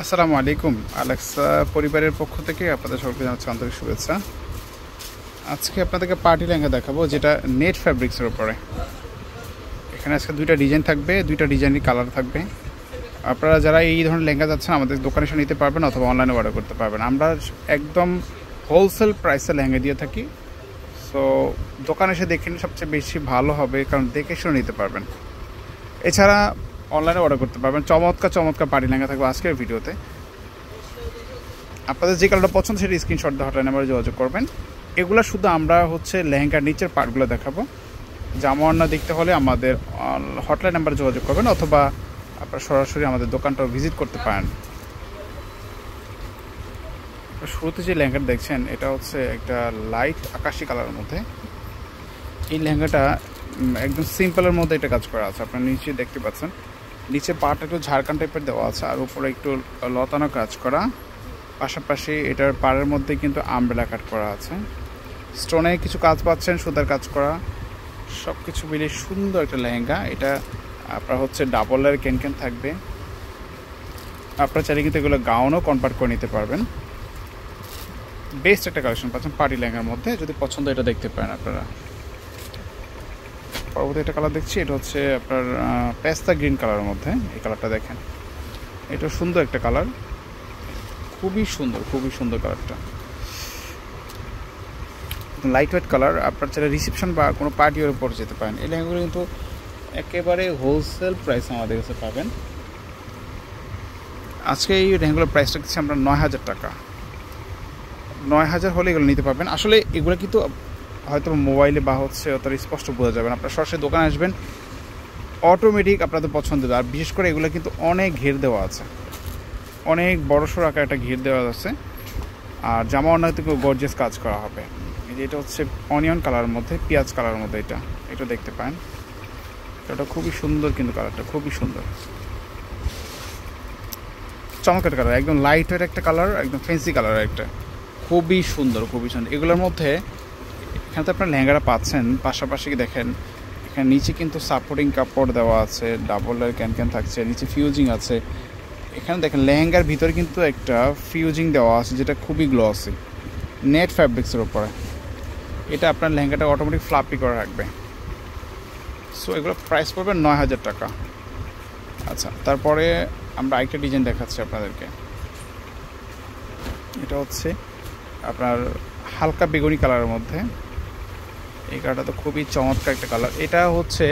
আসসালামু আলাইকুম। আলেক্সা পরিবারের পক্ষ থেকে আপনাদের সকলকে জানাচ্ছি আন্তরিক শুভেচ্ছা। আজকে আপনাদেরকে পার্টি লেহেঙ্গা দেখাবো, যেটা নেট ফ্যাব্রিক্সের উপরে। এখানে আজকে দুইটা ডিজাইন থাকবে, দুইটা ডিজাইনই কালার থাকবে। আপনারা যারা এই ধরনের লেহেঙ্গা যাচ্ছেন আমাদের দোকানে এসে নিতে পারবেন অথবা অনলাইনে অর্ডার করতে পারবেন। আমরা একদম হোলসেল প্রাইসে লেহেঙ্গা দিয়ে থাকি। সো দোকানে এসে দেখে নিলে সবচেয়ে বেশি ভালো হবে, কারণ দেখে শুনে নিতে পারবেন। এছাড়া অনলাইনে অর্ডার করতে পারবেন। চমৎকার চমৎকার পার্টি লেহেঙ্গা থাকবে আজকের ভিডিওতে। আপনাদের যে কালারটা পছন্দ সেটা স্ক্রিনশট দিয়ে হটলাইন নাম্বারে যোগাযোগ করবেন। এগুলো শুধু আমরা লেহেঙ্গার নিচের পার্টগুলো দেখাবো। জামা ওড়না দেখতে হলে আমাদের হটলাইন নাম্বারে যোগাযোগ করবেন অথবা আপনারা সরাসরি আমাদের দোকানটাও ভিজিট করতে পারেন। শুরুতে যে লেহেঙ্গাটা দেখছেন এটা হচ্ছে একটা লাইট আকাশি কালারের মধ্যে। এই লেহেঙ্গাটা একদম সিম্পলের মধ্যে এটা কাজ করা আছে। আপনারা নিচে দেখতে পাচ্ছেন, নিচে পাটা একটু ঝাড়খান টাইপের দেওয়া আছে আর উপরে একটু লতানো কাজ করা। পাশাপাশি এটার পাড়ের মধ্যে কিন্তু আমব্রেলা কাট করা আছে। স্টোনে কিছু কাজ পাচ্ছেন, সুতার কাজ করা, সব কিছু মিলিয়ে সুন্দর একটা লেহেঙ্গা। এটা আপনার হচ্ছে ডাবল লেয়ার ক্যান থাকবে। আপনারা চাইলে কিন্তু এগুলো গাউনও কনভার্ট করে নিতে পারবেন। বেস্ট একটা কালেকশন পাচ্ছেন পার্টি লেহেঙ্গার মধ্যে। যদি পছন্দ এটা দেখতে পারেন আপনারা। পরবর্তী একটা কালার দেখছি, এটা হচ্ছে আপনার পেস্তা গ্রিন কালারের মধ্যে। এই কালারটা দেখেন, এটা সুন্দর একটা কালার, খুবই সুন্দর কালারটা। Light weight colour. আপনার চাইলে রিসেপশন বা কোনো পার্টির উপর যেতে পারেন। এই লেহেঙ্গাগুলো কিন্তু একেবারে হোলসেল প্রাইস আমাদের কাছে পাবেন। আজকে এই লেহেঙ্গাগুলোর প্রাইসটা দিচ্ছি আমরা ৯,০০০ টাকা। ৯,০০০ হলে এগুলো নিতে পারবেন। আসলে এগুলো কিন্তু হয়তো মোবাইলে বা হচ্ছে অত স্পষ্ট বোঝা যাবে না। আপনারা সরাসরি দোকানে আসবেন, অটোমেটিক আপনাদের পছন্দ হবে। আর বিশেষ করে এগুলো কিন্তু অনেক ঘের দেওয়া আছে, অনেক বড়সড় আকার একটা ঘের দেওয়া আছে। আর জামা ওড়না থেকে গর্জিয়াস কাজ করা হবে। এটা হচ্ছে অনিয়ন কালারের মধ্যে, পেঁয়াজ কালারের মধ্যে। এটা দেখতে পান, এটা খুবই সুন্দর, কিন্তু কালারটা খুবই সুন্দর, চমৎকার কালার। একদম লাইট ওয়েট একটা কালার, একদম ফ্যান্সি কালার একটা, খুবই সুন্দর। এগুলোর মধ্যে এখানে তো আপনার লেহেঙ্গাটা পাচ্ছেন, পাশাপাশি দেখেন এখানে নিচে কিন্তু সাপোর্টিং কাপড় দেওয়া আছে, ডাবল লেয়ার ক্যান থাকছে, নিচে ফিউজিং আছে। এখানে দেখেন লেহেঙ্গার ভিতরে কিন্তু একটা ফিউজিং দেওয়া আছে, যেটা খুবই গ্লসি, নেট ফ্যাব্রিক্সের উপরে। এটা আপনার লেহেঙ্গাটা অটোমেটিক ফ্লাপি করে রাখবে। সো এগুলো প্রাইস পড়বে ৯,০০০ টাকা। আচ্ছা, তারপরে আমরা আরেকটা ডিজাইন দেখাচ্ছি আপনাদেরকে। এটা হচ্ছে আপনার হালকা বেগুনি কালারের মধ্যে। এই কালারটা তো খুবই চমৎকার একটা কালার। এটা হচ্ছে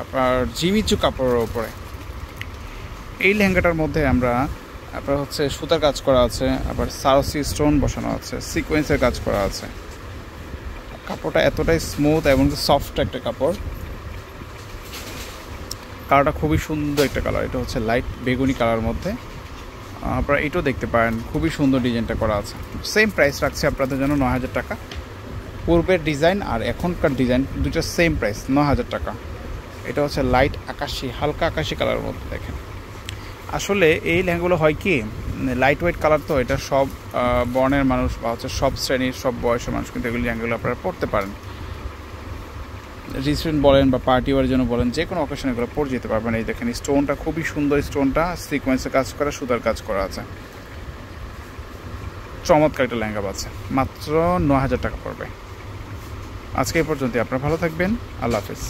আপনার জিমিচু কাপড়ের উপরে। এই লেহেঙ্গাটার মধ্যে আমরা আপনার হচ্ছে সুতার কাজ করা আছে, আবার সারসি স্টোন বসানো আছে, সিকোয়েন্সের কাজ করা আছে। কাপড়টা এতটাই স্মুথ এবং সফট একটা কাপড়। কালারটা খুবই সুন্দর একটা কালার। এটা হচ্ছে লাইট বেগুনি কালার মধ্যে। আপনারা এটাও দেখতে পারেন, খুবই সুন্দর ডিজাইনটা করা আছে। সেম প্রাইস রাখছে আপনাদের জন্য ৯,০০০ টাকা। পূর্বের ডিজাইন আর এখনকার ডিজাইন দুটো সেম প্রাইস, ৯,০০০ টাকা। এটা হচ্ছে লাইট আকাশি, হালকা আকাশি কালারের মধ্যে। দেখেন আসলে এই লেহেঙ্গাগুলো হয় কি, লাইট ওয়েট কালার, তো এটা সব বর্ণের মানুষ বা হচ্ছে সব শ্রেণীর সব বয়সের মানুষ কিন্তু এগুলি লেহেঙ্গাগুলো আপনারা পরতে পারেন। রিসেন্ট বলেন বা পার্টি ওয়ারের জন্য বলেন, যে কোনো অকেশনে এগুলো পরে যেতে পারবেন। এই দেখেন স্টোনটা খুবই সুন্দর, স্টোনটা সিকোয়েন্সে কাজ করা, সুতার কাজ করা আছে। চমৎকার একটা লেহেঙ্গা পাচ্ছে, মাত্র ৯,০০০ টাকা পড়বে। আজকে এই পর্যন্ত। আপনারা ভালো থাকবেন, আল্লাহ হাফেজ।